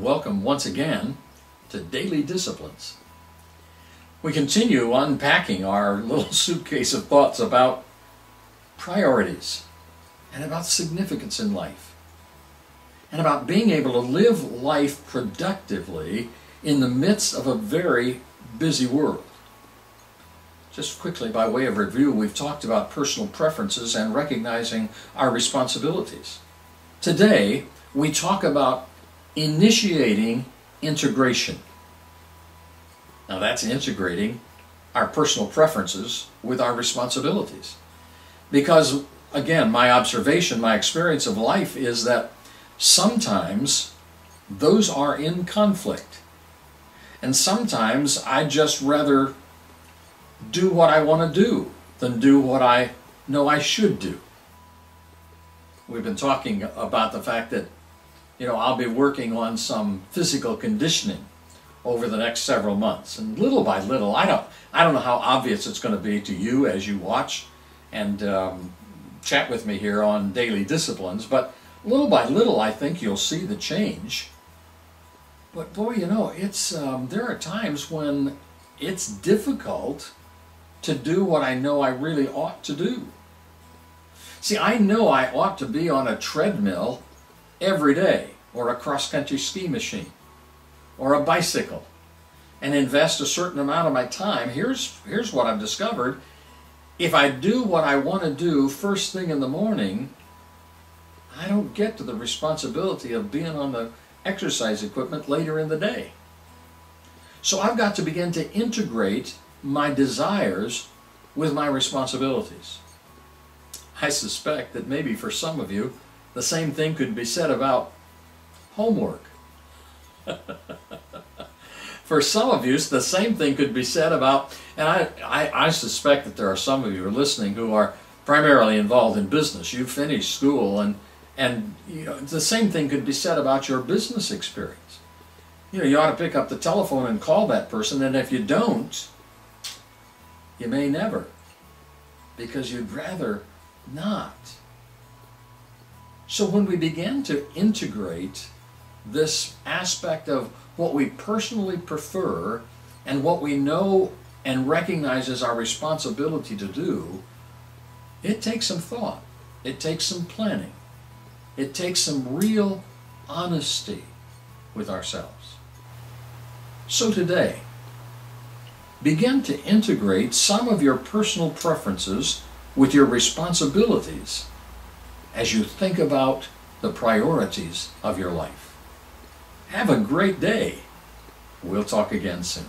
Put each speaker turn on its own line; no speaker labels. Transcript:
welcome once again to Daily Disciplines. We continue unpacking our little suitcase of thoughts about priorities and about significance in life and about being able to live life productively in the midst of a very busy world. Just quickly, by way of review, we've talked about personal preferences and recognizing our responsibilities. Today, we talk about initiating integration. Now that's integrating our personal preferences with our responsibilities. Because, again, my observation, my experience of life is that sometimes those are in conflict. And sometimes I'd just rather do what I want to do than do what I know I should do. We've been talking about the fact that, I'll be working on some physical conditioning over the next several months. And little by little, I don't know how obvious it's going to be to you as you watch and chat with me here on Daily Disciplines, but little by little I think you'll see the change. But boy, it's there are times when it's difficult to do what I know I really ought to do. See, I know I ought to be on a treadmill every day, or a cross-country ski machine, or a bicycle, and invest a certain amount of my time. Here's what I've discovered. If I do what I want to do first thing in the morning, I don't get to the responsibility of being on the exercise equipment later in the day. So I've got to begin to integrate my desires with my responsibilities. I suspect that maybe for some of you, the same thing could be said about homework. For some of you, the same thing could be said about, and I suspect that there are some of you who are listening who are primarily involved in business. You've finished school, and the same thing could be said about your business experience. You ought to pick up the telephone and call that person, and if you don't, you may never, because you'd rather not. So when we begin to integrate this aspect of what we personally prefer and what we know and recognize as our responsibility to do, it takes some thought. It takes some planning. It takes some real honesty with ourselves. So today, begin to integrate some of your personal preferences with your responsibilities as you think about the priorities of your life. Have a great day. We'll talk again soon.